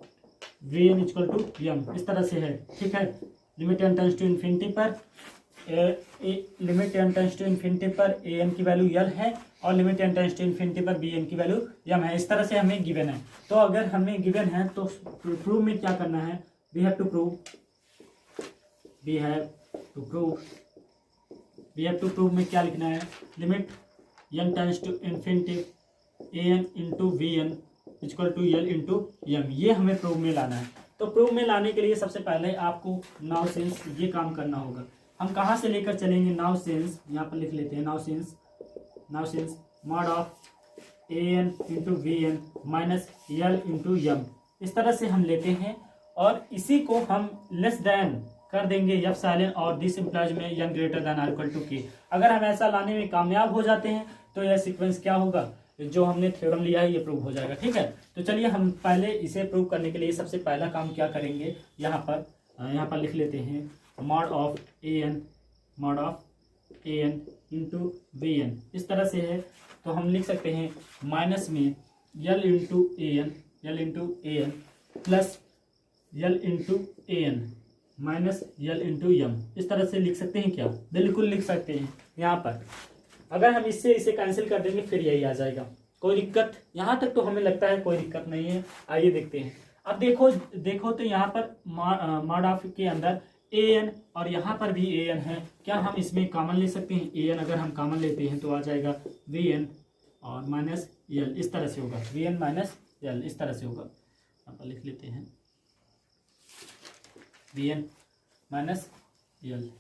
vn इक्वल टू m इस तरह से है। ठीक है, limit n tends to infinity पर an की वैल्यू l है, और limit n tends to infinity पर bn की वैल्यू m है। इस तरह से हमें गिवन है। तो अगर हमें गिवन है तो प्रूव में क्या करना है, वी हैव टू प्रूव में क्या लिखना है, limit n tends to infinity an into vn equal to l into m। ये हमें प्रूव में लाना है। तो प्रूव में लाने के लिए सबसे पहले आपको नाउ सिंस ये काम करना होगा। हम कहाँ से लेकर चलेंगे, नाउ सिंस, यहाँ पर लिख लेते हैं, now since mod of an into vn minus l into m। इस तरह से हम लेते हैं, और इसी को हम लेस देन कर देंगे एप्सिलॉन, और दिस इंप्लाइज में n ग्रेटर देन और इक्वल टू k। अगर हम ऐसा लाने में कामयाब हो जाते हैं तो यह सीक्वेंस क्या होगा, जो हमने थ्योरम लिया है ये प्रूव हो जाएगा। ठीक है, तो चलिए हम पहले इसे प्रूव करने के लिए सबसे पहला काम क्या करेंगे, यहाँ पर लिख लेते हैं mod of an into vn। इस तरह से है, तो हम लिख सकते हैं माइनस में l into an plus l into an minus l into m। इस तरह से लिख सकते हैं क्या, बिल्कुल लिख सकते हैं। यहाँ पर अगर हम इसे कैंसिल कर देंगे फिर यही आ जाएगा। कोई दिक्कत? यहाँ तक तो हमें लगता है कोई दिक्कत नहीं है। आइए देखते हैं। अब देखो तो यहाँ पर मॉड ऑफ के अंदर ए एन और यहाँ पर भी ए एन है। क्या हम इसमें कॉमन ले सकते हैं? ए एन अगर हम कॉमन लेते हैं तो आ जाएगा वी एन और माइनस यल, इस तरह से होगा। वी एन माइनस यल इस तरह से होगा। यहाँ पर लिख लेते हैं V N minus L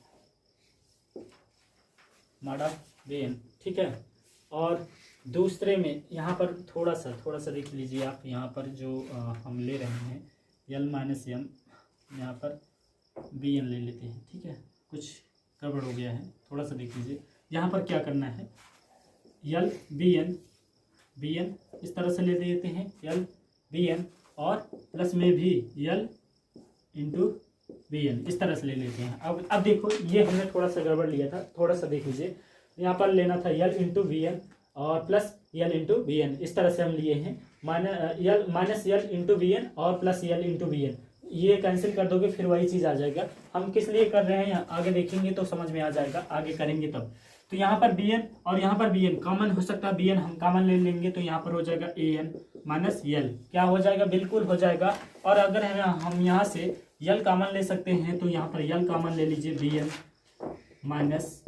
mod of we N, ठीक है। और दूसरे में यहाँ पर थोड़ा सा देख लीजिए आप। यहाँ पर जो हम ले रहे हैं यल माइनस एम, यहाँ पर बी एन ले लेते हैं, ठीक है। कुछ गड़बड़ हो गया है, थोड़ा सा देख लीजिए। यहाँ पर क्या करना है, यल बी एन इस तरह से ले देते हैं, यल बी एन और प्लस में भी यल इंटू बी एन इस तरह से ले लेते हैं। अब देखो ये हमने थोड़ा सा गड़बड़ लिया था, थोड़ा सा देख लीजिए। यहाँ पर लेना था यल इंटू बी एन और plus l into b n, इस तरह से हम लिए हैं। माइनस यल इंटू बी एन और plus l into b n, ये कैंसिल कर दोगे फिर वही चीज़ आ जाएगा। हम किस लिए कर रहे हैं आगे देखेंगे तो समझ में आ जाएगा, आगे करेंगे तब। तो यहाँ पर बी एन और यहाँ पर बी एन कॉमन हो सकता है, बी एन हम कॉमन ले लेंगे तो यहाँ पर हो जाएगा ए एन माइनस यल। क्या हो जाएगा? बिल्कुल हो जाएगा। और अगर हम यहाँ से यल कॉमन ले सकते हैं तो यहाँ पर यल कॉमन ले लीजिए, बी एन माइनस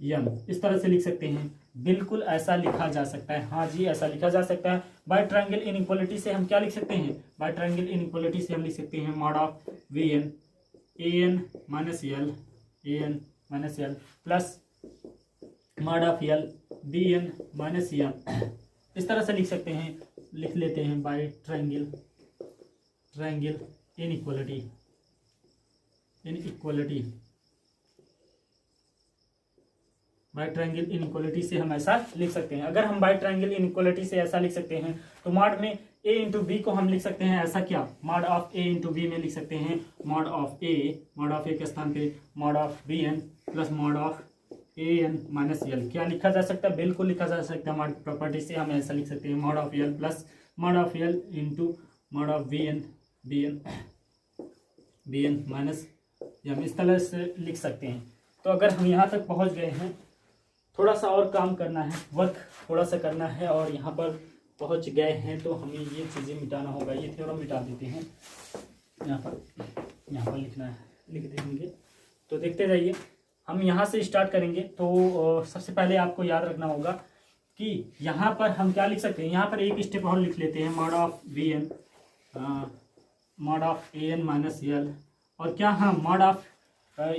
यम इस तरह से लिख सकते हैं। बिल्कुल ऐसा लिखा जा सकता है, हाँ जी ऐसा लिखा जा सकता है। बाय ट्रायंगल इनइक्वालिटी से हम क्या लिख सकते हैं? बाय ट्रायंगल इनइक्वालिटी से हम लिख सकते हैं mod of we n a n minus l plus mod of l b n minus m, इस तरह से लिख सकते हैं। लिख लेते हैं by triangle inequality by triangle inequality से हम ऐसा लिख सकते हैं। अगर हम बाय ट्रायंगल इनइक्वालिटी से ऐसा लिख सकते हैं तो मॉड में a इंटू बी को हम लिख सकते हैं ऐसा, क्या mod of a into B में लिख सकते हैं मॉड ऑफ a के स्थान पे mod of b n plus mod of a n minus l. क्या लिखा जा सकता है? बिल्कुल लिखा जा सकता है। मॉड प्रॉपर्टी से हम ऐसा लिख सकते हैं mod of l plus mod of l into mod of b n minus m, इस तरह से लिख सकते हैं। तो अगर हम यहाँ तक पहुँच गए हैं, थोड़ा सा और काम करना है, वर्क थोड़ा सा करना है और यहाँ पर पहुँच गए हैं तो हमें ये चीज़ें मिटाना होगा। ये थ्योरम मिटा देते हैं, यहाँ पर लिखना है, लिख देंगे। तो देखते जाइए, हम यहाँ से स्टार्ट करेंगे। तो सबसे पहले आपको याद रखना होगा कि यहाँ पर हम क्या लिख सकते हैं। यहाँ पर एक स्टेप और लिख लेते हैं, mod of b n mod of a n minus l. और क्या, हाँ मॉड ऑफ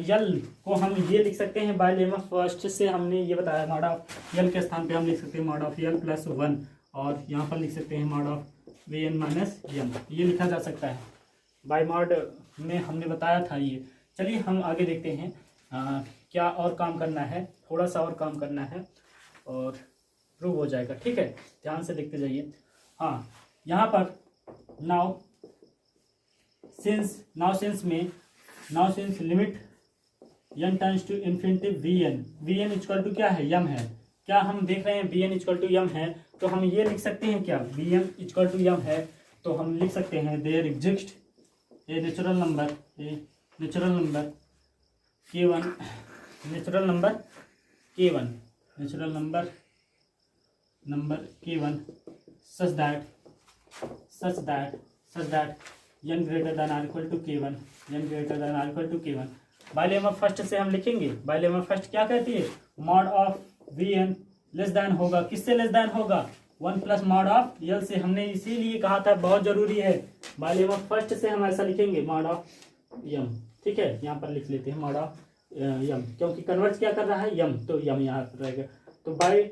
यल को हम ये लिख सकते हैं बाय लेमा फर्स्ट से हमने ये बताया। मॉड ऑफ यल के स्थान पे हम लिख सकते हैं मॉड ऑफ यल प्लस 1 और यहाँ पर लिख सकते हैं mod of V N minus m, ये लिखा जा सकता है। बाय मॉड में हमने बताया था ये। चलिए हम आगे देखते हैं क्या और काम करना है, थोड़ा सा और काम करना है और प्रूव हो जाएगा, ठीक है। ध्यान से देखते जाइए। हाँ यहाँ पर now since limit n tends to infinity V N equal to क्या है? यम है। क्या हम देख रहे हैं V N equal to M है, तो हम ये लिख सकते हैं क्या? V N equal to M है तो हम लिख सकते हैं there exist a natural number K1 such that n greater than or equal to K1 by lemma first से हम लिखेंगे। बाय लेमा फर्स्ट क्या कहती है? Mod of we N less than होगा, किससे लेस देन होगा? 1 प्लस मॉड ऑफ यल से। हमने इसीलिए कहा था बहुत जरूरी है। बाय लेमा फर्स्ट से हम ऐसा लिखेंगे मॉड ऑफ यम, ठीक है। यहाँ पर लिख लेते हैं मॉड ऑफ यम, क्योंकि कन्वर्ट क्या कर रहा है? यम, तो यम यहाँ पर रहेगा। तो बाय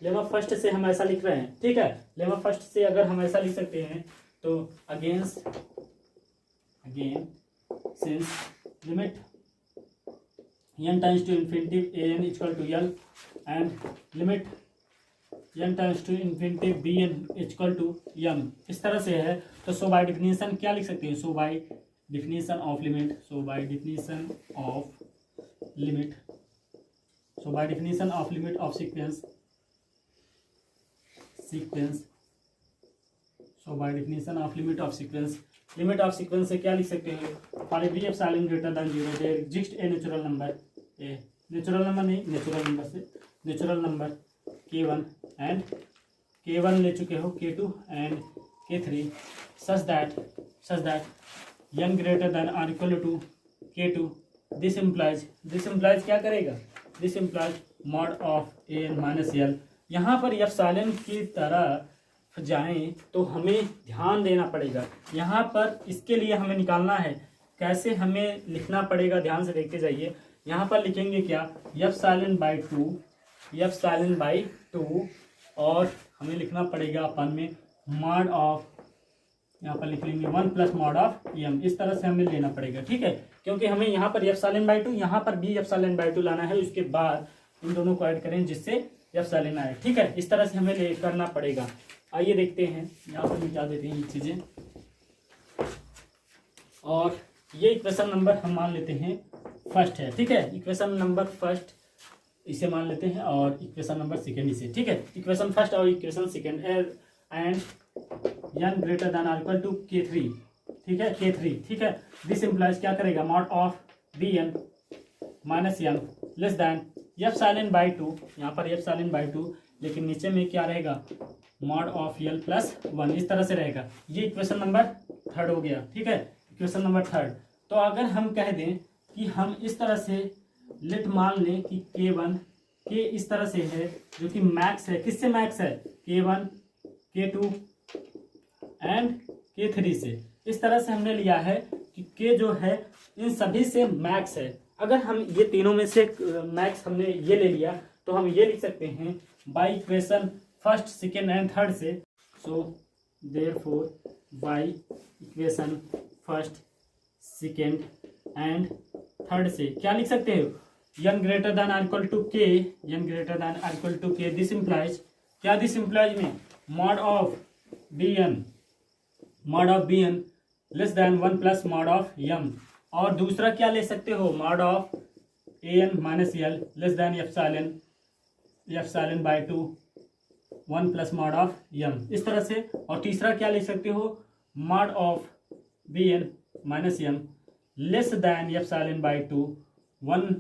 लेमा फर्स्ट से हम ऐसा लिख रहे हैं, ठीक है। लेमा फर्स्ट से अगर हम ऐसा लिख सकते हैं तो again since limit n times to infinity A N equal to L and limit n times to infinity B N equal to M, इस तरह से है। तो सो बाय डिफिनीशन क्या लिख सकते हैं? So by definition of limit of sequence limit of sequence से क्या लिख सकते हैं? For every epsilon greater than 0 there exist a natural natural number नहीं, नेचुरल नंबर से natural number K1 and K1 ले चुके हो, K2 and K3 such that n greater than or equal to K2। This implies क्या करेगा, this implies mod of an minus L. यहाँ पर epsilon की तरह जाएं तो हमें ध्यान देना पड़ेगा। यहाँ पर इसके लिए हमें निकालना है, कैसे हमें लिखना पड़ेगा, ध्यान से देखते जाइए। यहाँ पर लिखेंगे क्या, एप्सिलॉन बाई टू और हमें लिखना पड़ेगा अपन में मॉड ऑफ, यहाँ पर लिख लेंगे 1 प्लस मॉड ऑफ m। इस तरह से हमें लेना पड़ेगा, ठीक है, क्योंकि हमें यहाँ पर एप्सिलॉन बाई टू, यहाँ पर भी एप्सिलॉन बाई टू लाना है। उसके बाद इन दोनों को ऐड करें जिससे एप्सिलॉन आए, ठीक है। इस तरह से हमें ले करना पड़ेगा। आइए देखते हैं, यहाँ पर मिटा देते हैं ये चीज़ें। और ये इक्वेशन नंबर हम मान लेते हैं फर्स्ट है, ठीक है। इक्वेशन नंबर फर्स्ट इसे मान लेते हैं और इक्वेशन नंबर सेकेंड इसे, ठीक है। इक्वेशन फर्स्ट और equation second and n greater than or equal to K3, ठीक है, K3, ठीक है। दिस इम्प्लाइज क्या करेगा, mod of Bn minus m less than epsilon by to, यहाँ पर एप्सिलॉन बाई टू, लेकिन नीचे में क्या रहेगा, मॉड ऑफ l प्लस 1। इस तरह से रहेगा। ये इक्वेशन नंबर थर्ड हो गया, ठीक है, इक्वेशन नंबर थर्ड। तो अगर हम कह दें कि हम इस तरह से लेट मान लें कि K1 के इस तरह से है, जो कि मैक्स है, किससे मैक्स है, K1 K2 एंड K3 से। इस तरह से हमने लिया है कि K जो है इन सभी से मैक्स है। अगर हम ये तीनों में से मैक्स हमने ये ले लिया तो हम ये लिख सकते हैं by equation first second and third से। So therefore by equation first second and third से क्या लिख सकते हो, n greater than or equal to K, n greater than or equal to K। This implies क्या, दिस इम्प्लाइज में mod of Bn less than 1 plus mod of m। और दूसरा क्या ले सकते हो, mod of An minus L less than epsilon by two 1 plus mod of m, इस तरह से। और तीसरा क्या ले सकते हो, mod of Bn minus m less than epsilon by two 1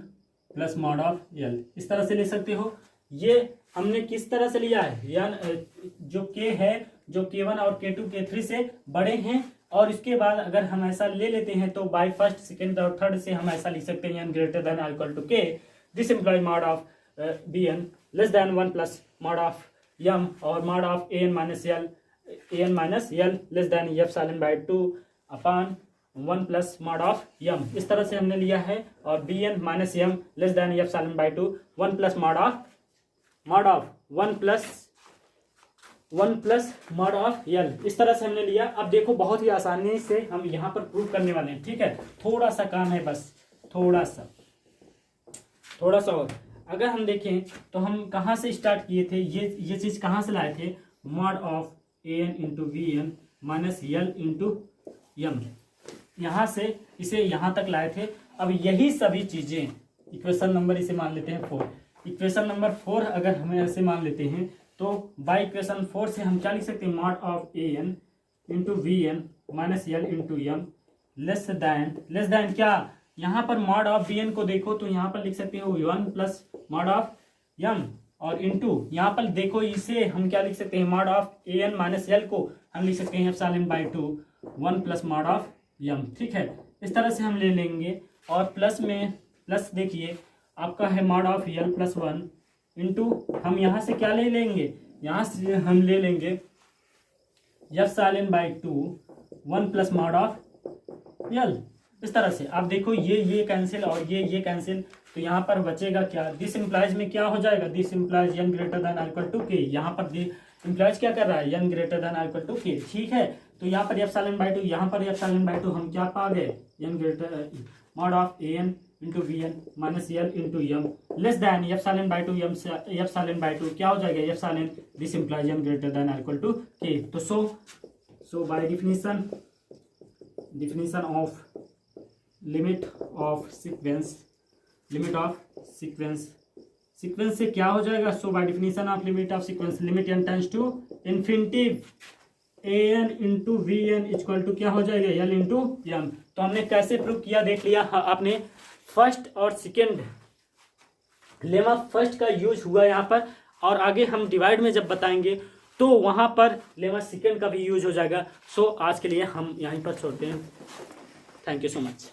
plus mod of l, इस तरह से ले सकते हो। ये हमने किस तरह से लिया है, यानी जो K है, जो K1 और K2 K3 से बड़े हैं। और इसके बाद अगर हम ऐसा ले लेते हैं तो बाय फर्स्ट सेकेंड और थर्ड से हम ऐसा लिख सकते हैं n greater than or equal to K। This implies mod of Bn less than 1 plus mod of m और mod of An minus L less than epsilon by two upon 1 plus mod of m, इस तरह से हमने लिया है। और Bn minus m less than epsilon by two 1 plus mod of 1 plus mod of l, इस तरह से हमने लिया। अब देखो बहुत ही आसानी से हम यहाँ पर प्रूव करने वाले हैं, ठीक है। थोड़ा सा काम है, बस थोड़ा सा और। अगर हम देखें तो हम कहाँ से स्टार्ट किए थे, ये चीज़ कहाँ से लाए थे, mod of An into Bn minus L into m, यहाँ से इसे यहाँ तक लाए थे। अब यही सभी चीज़ें इक्वेशन नंबर इसे मान लेते हैं 4। इक्वेशन नंबर 4 अगर हमें ऐसे मान लेते हैं तो बाई इक्वेशन 4 से हम क्या लिख सकते हैं, mod of An into Bn minus L into m less then क्या, यहाँ पर मॉड ऑफ Bn को देखो तो यहाँ पर लिख सकते हो 1 प्लस मॉड ऑफ m और इंटू यहाँ पर देखो इसे हम क्या लिख सकते हैं, मॉड ऑफ An माइनस यल को हम लिख सकते हैं epsilon by two 1 plus mod of m, ठीक है। इस तरह से हम ले लेंगे। और प्लस में प्लस देखिए आपका है mod of l plus 1 into हम यहाँ से क्या ले लेंगे, यहाँ से हम ले लेंगे epsilon by two 1 plus mod of L, इस तरह से। आप देखो ये कैंसिल और ये कैंसिल, तो यहाँ पर बचेगा क्या, दिस इम्प्लाइज में क्या हो जाएगा, this implies n greater than equal to K। यहाँ पर इम्प्लाइज क्या कर रहा है, n greater than equal to K, ठीक है। तो यहाँ पर एप्सिलॉन बाई टू, यहाँ पर एप्सिलॉन बाई टू हम क्या पा गए, n greater mod of An into Bn minus L into m less than epsilon by two m से एप्सिलॉन बाई टू क्या हो जाएगा, epsilon, this implies n greater than equal to K। तो so by definition of limit of sequence से क्या हो जाएगा, so by definition of limit of sequence, limit n tends to infinity An into Bn equal to क्या हो जाएगा, l into m। तो हमने कैसे प्रूव किया देख लिया आपने। फर्स्ट और सेकेंड लेमा फर्स्ट का यूज हुआ यहाँ पर, और आगे हम डिवाइड में जब बताएंगे तो वहाँ पर लेमा सेकेंड का भी यूज हो जाएगा। सो आज के लिए हम यहीं पर छोड़ते हैं। Thank you so much.